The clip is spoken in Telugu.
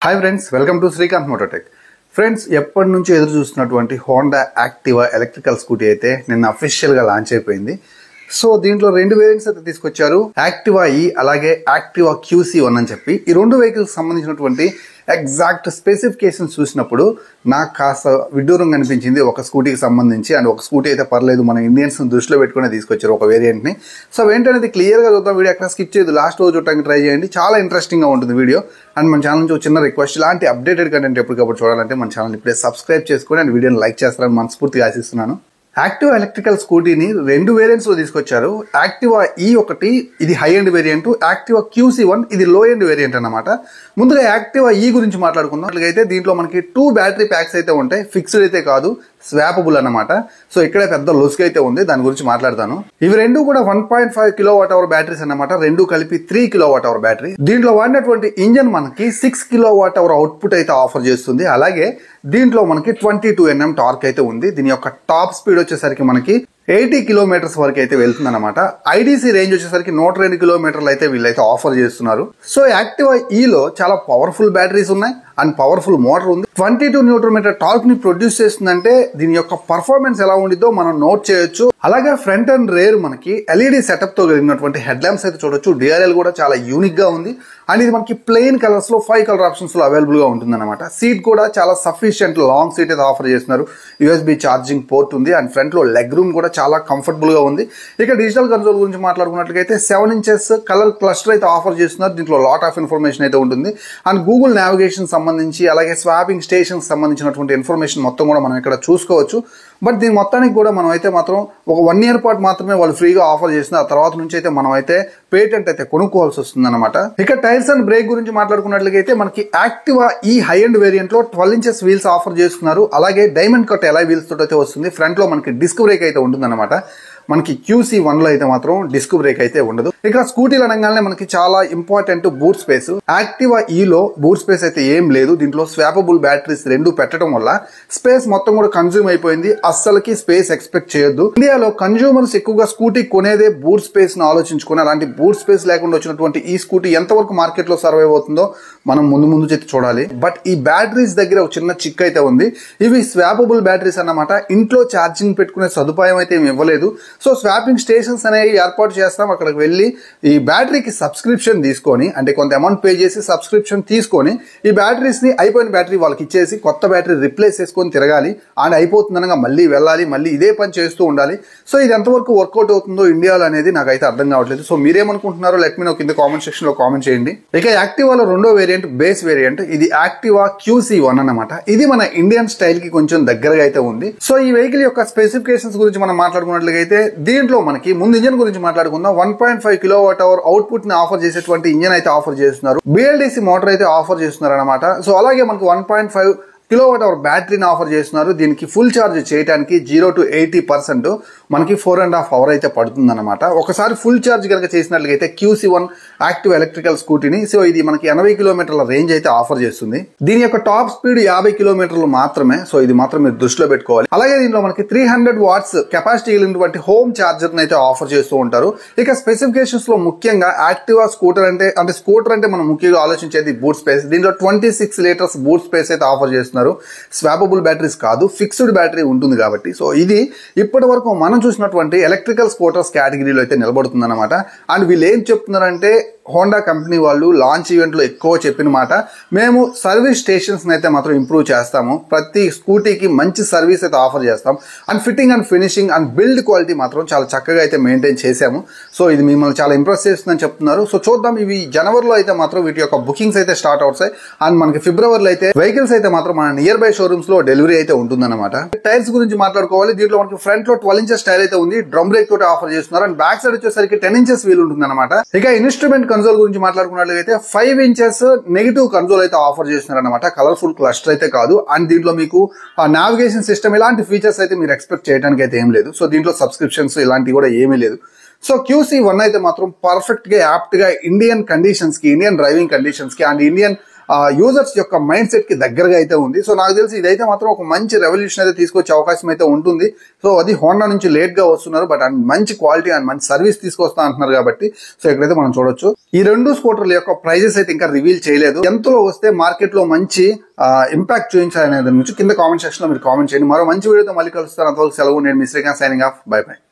Hi friends, welcome to Srikanth Mototech. Friends, ఎప్పటి నుంచో ఎదురు చూస్తున్నటువంటి హోండా యాక్టివా ఎలక్ట్రికల్ స్కూటీ అయితే నిన్న అఫీషియల్ గా లాంచ్ అయిపోయింది. సో దీంట్లో రెండు వేరియంట్స్ అయితే తీసుకొచ్చారు, యాక్టివా ఈ అలాగే యాక్టివా QC1 అని చెప్పి. ఈ రెండు వెహికల్స్ సంబంధించినటువంటి ఎగ్జాక్ట్ స్పెసిఫికేషన్స్ చూసినప్పుడు నాకు కాస్త విడ్డూరంగా అనిపించింది ఒక స్కూటీకి సంబంధించి. అండ్ ఒక స్కూటీ అయితే పర్లేదు, మన ఇండియన్స్ దృష్టిలో పెట్టుకునే తీసుకొచ్చారు ఒక వేరియంట్ ని. సో ఏంటనేది క్లియర్ గా చూద్దాం. వీడియో ఎక్కడ స్కిప్ చేయదు, లాస్ట్ రోజు చూడడానికి ట్రై చేయండి, చాలా ఇంట్రెస్టింగ్ గా ఉంటుంది వీడియో. అండ్ మన ఛానల్ నుంచి చిన్న రిక్వెస్ట్, ఇలాంటి అప్డేటెడ్ కంటెంట్ ఎప్పటికప్పుడు చూడాలంటే మన ఛానల్ ఇప్పుడే సబ్స్క్రైబ్ చేసుకుని అండ్ వీడియోని లైక్ చేస్తారని మనస్ఫూర్తిగా ఆశిస్తున్నాను. యాక్టివా ఎలక్ట్రికల్ స్కూటీని రెండు వేరియంట్స్ లో తీసుకొచ్చారు. యాక్టివా ఈ ఒకటి, ఇది high end variant. Activa QC1 ఇది లో ఎండ్ వేరియంట్ అన్నమాట. ముందుగా యాక్టివా ఈ గురించి మాట్లాడుకుందాం. అయితే దీంట్లో మనకి 2 బ్యాటరీ ప్యాక్స్ అయితే ఉంటాయి, ఫిక్స్డ్ అయితే కాదు, స్వాపబుల్ అన్నమాట. సో ఇక్కడ పెద్ద లొసుగు అయితే ఉంది, దాని గురించి మాట్లాడతాను. ఇవి రెండు కూడా 1.5 kWh బ్యాటరీస్ అన్నమాట, రెండు కలిపి 3 kWh బ్యాటరీ. దీంట్లో వాడినటువంటి ఇంజన్ మనకి 6 kWh అవుట్పుట్ అయితే ఆఫర్ చేస్తుంది. అలాగే దీంట్లో మనకి 22 Nm టార్క్ అయితే ఉంది. దీని యొక్క టాప్ స్పీడ్ వచ్చేసరికి మనకి 80 కిలోమీటర్స్ వరకు అయితే వెళ్తుంది అనమాట. ఐడిసి రేంజ్ వచ్చేసరికి 102 కిలోమీటర్లు అయితే వీళ్ళైతే ఆఫర్ చేస్తున్నారు. సో యాక్టివా ఈలో చాలా పవర్ఫుల్ బ్యాటరీస్ ఉన్నాయి అండ్ పవర్ఫుల్ మోటార్ ఉంది. 22 Nm టార్క్ ని ప్రొడ్యూస్ చేస్తుందంటే దీని యొక్క పర్ఫార్మెన్స్ ఎలా ఉండిద్దో మనం నోట్ చేయొచ్చు. అలాగే ఫ్రంట్ అండ్ రేర్ మనకి LED సెటప్ తో కలిగినటువంటి హెడ్ ల్యాంప్స్ అయితే చూడొచ్చు. DRL కూడా చాలా యూనిక్ గా ఉంది అండ్ ఇది మనకి ప్లెయిన్ కలర్స్ లో 5 కలర్ ఆప్షన్స్ లో అవైలబుల్ గా ఉంటుంది అనమాట. సీట్ కూడా చాలా సఫిషియంట్ లాంగ్ సీట్ అయితే ఆఫర్ చేస్తున్నారు. USB ఛార్జింగ్ పోర్ట్ ఉంది అండ్ ఫ్రంట్ లో లెగ్ రూమ్ కూడా చాలా కంఫర్టబుల్ గా ఉంది. ఇక డిజిటల్ కన్సోల్ గురించి మాట్లాడుకున్నట్లయితే 7 inches కలర్ క్లస్టర్ అయితే ఆఫర్ చేస్తున్నారు. దీంట్లో లాట్ ఆఫ్ ఇన్ఫర్మేషన్ అయితే ఉంటుంది అండ్ గూగుల్ నావిగేషన్ సంబంధించి అలాగే స్వాపింగ్ స్టేషన్ సంబంధించినటువంటి ఇన్ఫర్మేషన్ మొత్తం కూడా మనం ఇక్కడ చూసుకోవచ్చు. బట్ దీని మొత్తానికి కూడా మనం అయితే మాత్రం ఒక 1 year పాటు మాత్రమే వాళ్ళు ఫ్రీగా ఆఫర్ చేసిన, ఆ తర్వాత నుంచి అయితే మనం అయితే పేటెంట్ అయితే కొనుక్కోవాల్సి వస్తుంది అనమాట. ఇక టైర్స్ అండ్ బ్రేక్ గురించి మాట్లాడుకున్నట్లయితే మనకి యాక్టివా ఈ హై ఎండ్ వేరియంట్ లో 12 inches వీల్స్ ఆఫర్ చేస్తున్నారు. అలాగే డైమండ్ కట్ ఎలా వీల్స్ తోటి అయితే వస్తుంది. ఫ్రంట్ లో మనకి డిస్క్ బ్రేక్ అయితే ఉంటుంది అనమాట. మనకి QC1 లో అయితే మాత్రం డిస్క్ బ్రేక్ అయితే ఉండదు. ఇక స్కూటీలు అనగానే మనకి చాలా ఇంపార్టెంట్ బూట్ స్పేస్. యాక్టివా ఈలో బూట్ స్పేస్ అయితే ఏం లేదు. దీంట్లో స్వాపబుల్ బ్యాటరీస్ రెండు పెట్టడం వల్ల స్పేస్ మొత్తం కూడా కన్జ్యూమ్ అయిపోయింది. అస్సలకి స్పేస్ ఎక్స్పెక్ట్ చేయొద్దు. ఇండియాలో కన్జ్యూమర్స్ ఎక్కువగా స్కూటీ కొనేదే బూట్ స్పేస్ ను ఆలోచించుకుని, అలాంటి బూట్ స్పేస్ లేకుండా వచ్చినటువంటి ఈ స్కూటీ ఎంతవరకు మార్కెట్ లో సర్వైవ్ అవుతుందో మనం ముందు చేతి చూడాలి. బట్ ఈ బ్యాటరీస్ దగ్గర ఒక చిన్న చిక్ అయితే ఉంది. ఇవి స్వాపబుల్ బ్యాటరీస్ అన్నమాట. ఇంట్లో ఛార్జింగ్ పెట్టుకునే సదుపాయం అయితే ఏమి ఇవ్వలేదు. సో స్వాపింగ్ స్టేషన్స్ అనేవి ఏర్పాటు చేస్తాం. అక్కడికి వెళ్ళి ఈ బ్యాటరీకి సబ్స్క్రిప్షన్ తీసుకొని, అంటే కొంత అమౌంట్ పే చేసి సబ్స్క్రిప్షన్ తీసుకొని ఈ బ్యాటరీస్ ని అయిపోయిన బ్యాటరీ వాళ్ళకి ఇచ్చేసి కొత్త బ్యాటరీ రిప్లేస్ చేసుకొని తిరగాలి. అండ్ అయిపోతుందనగా మళ్ళీ వెళ్ళాలి, మళ్ళీ ఇదే పని చేస్తూ ఉండాలి. సో ఇది ఎంతవరకు వర్కౌట్ అవుతుందో ఇండియాలో అనేది నాకైతే అర్థం కావట్లేదు. సో మీరేమనుకుంటున్నారో లెట్ మీ నో కింద కామెంట్ సెక్షన్ లో కామెంట్ చేయండి. ఇక యాక్టివాలో రెండో వేరియంట్ బేస్ వేరియంట్, ఇది యాక్టివా QC1 అన్నమాట. ఇది మన ఇండియన్ స్టైల్ కి కొంచెం దగ్గరగా అయితే ఉంది. సో ఈ వెహికల్ యొక్క స్పెసిఫికేషన్స్ గురించి మనం మాట్లాడుకున్నట్లయితే దీంట్లో మనకి ముందు ఇంజన్ గురించి మాట్లాడుకుందాం. 1.5 kWh అవుట్పుట్ ని ఆఫర్ చేసేటువంటి ఇంజన్ అయితే ఆఫర్ చేస్తున్నారు. BLDC మోటార్ అయితే ఆఫర్ చేస్తున్నారు అనమాట. సో అలాగే మనకి 1.5 kWh బ్యాటరీని ఆఫర్ చేస్తున్నారు. దీనికి ఫుల్ ఛార్జ్ చేయడానికి 0 to 80% మనకి 4.5 hours అయితే పడుతుంది అనమాట. ఒకసారి ఫుల్ ఛార్జ్ కనుక చేసినట్లయితే QC1 యాక్టివ్ ఎలక్ట్రికల్ స్కూటీని, సో ఇది మనకి 80 కిలోమీటర్ల రేంజ్ అయితే ఆఫర్ చేస్తుంది. దీని యొక్క టాప్ స్పీడ్ 50 కిలోమీటర్లు మాత్రమే. సో ఇది మాత్రం మీరు దృష్టిలో పెట్టుకోవాలి. అలాగే దీంట్లో మనకి 300 watts కెపాసిటీ కలిగినటువంటి హోమ్ ఛార్జర్ అయితే ఆఫర్ చేస్తూ ఉంటారు. ఇక స్పెసిఫికేషన్స్ లో ముఖ్యంగా యాక్టివా స్కూటర్ అంటే స్కూటర్ అంటే మనం ముఖ్యంగా ఆలోచించేది బూట్ స్పేస్. దీంట్లో 26 liters బూట్ స్పేస్ అయితే ఆఫర్ చేస్తున్నారు. స్వాపబుల్ బ్యాటరీస్ కాదు, ఫిక్స్డ్ బ్యాటరీ ఉంటుంది కాబట్టి. సో ఇది ఇప్పటి వరకు మనం చూసినటువంటి ఎలక్ట్రికల్ స్కూటర్స్ కేటగిరీలో అయితే నిలబడుతుంది అనమాట. అండ్ వీళ్ళు ఏం చెప్తున్నారంటే, హోండా కంపెనీ వాళ్ళు లాంచ్ ఈవెంట్ లో ఎక్కువ చెప్పిన మాట, మేము సర్వీస్ స్టేషన్స్ అయితే మాత్రం ఇంప్రూవ్ చేస్తాము, ప్రతి స్కూటీకి మంచి సర్వీస్ అయితే ఆఫర్ చేస్తాం, and fitting and finishing and build quality మాత్రం చాలా చక్కగా అయితే మెయింటైన్ చేసాము. సో ఇది మిమ్మల్ని చాలా ఇంప్రెస్ చేస్తుందని చెప్తున్నారు. సో చూద్దాం, ఇవి జనవరిలో అయితే మాత్రం వీటి యొక్క బుకింగ్స్ అయితే స్టార్ట్ అవుతాయి. అండ్ మనకి ఫిబ్రవరిలో అయితే వెహికల్స్ అయితే మాత్రం మన నియర్ బై షోరూమ్స్ లో డెలివరీ అయితే ఉంటుందన్నమాట. టైర్స్ గురించి మాట్లాడుకోవాలి. దీంట్లో మనకి ఫ్రంట్ లో 12 inches టైర్ అయితే ఉంది, డ్రమ్ బ్రేక్ తోటి ఆఫర్ చేస్తున్నారు. అండ్ బ్యాక్ సైడ్ వచ్చేసరికి 10 inches వీల్ ఉంటుంది అనమాట. ఇక ఇన్స్ట్రుమెంట్ కన్సోల్ గురించి మాట్లాడుకున్నట్లయితే 5 inches నెగిటివ్ కన్సోల్ అయితే ఆఫర్ చేస్తున్నారు అనమాట. కలర్ఫుల్ క్లస్టర్ అయితే కాదు. అండ్ దీంట్లో మీకు నావిగేషన్ సిస్టమ్ ఇలాంటి ఫీచర్స్ అయితే మీరు ఎక్స్పెక్ట్ చేయడానికి అయితే ఏం లేదు. సో దీంట్లో సబ్స్క్రిప్షన్స్ ఇలాంటివి కూడా ఏమీ లేదు. సో QC1 అయితే మాత్రం పర్ఫెక్ట్ గా యాప్ట్ గా ఇండియన్ కండిషన్స్ కి, ఇండియన్ డ్రైవింగ్ కండిషన్స్ కి అండ్ ఇండియన్ యూజర్స్ యొక్క మైండ్ సెట్ కి దగ్గరగా అయితే ఉంది. సో నాకు తెలిసి ఇదైతే మాత్రం ఒక మంచి రెవల్యూషన్ అయితే తీసుకొచ్చే అవకాశం అయితే ఉంటుంది. సో అది హోండా నుంచి లేట్ గా వస్తున్నారు, బట్ మంచి క్వాలిటీ అండ్ మంచి సర్వీస్ తీసుకొస్తా అంటున్నారు కాబట్టి సో ఇక్కడైతే మనం చూడొచ్చు. ఈ రెండు స్కూటర్ల యొక్క ప్రైజెస్ అయితే ఇంకా రివీల్ చేయలేదు. ఎంతలో వస్తే మార్కెట్ లో మంచి ఇంపాక్ట్ చూపించాలనే దాని నుంచి కింద కామెంట్ సెక్షన్ లో మీరు కామెంట్ చేయండి. మరో మంచి వీడియోతో మళ్ళీ కలుస్తాను. అంతవరకు సెలవు. నేను మీ Srikanth signing off. Bye by.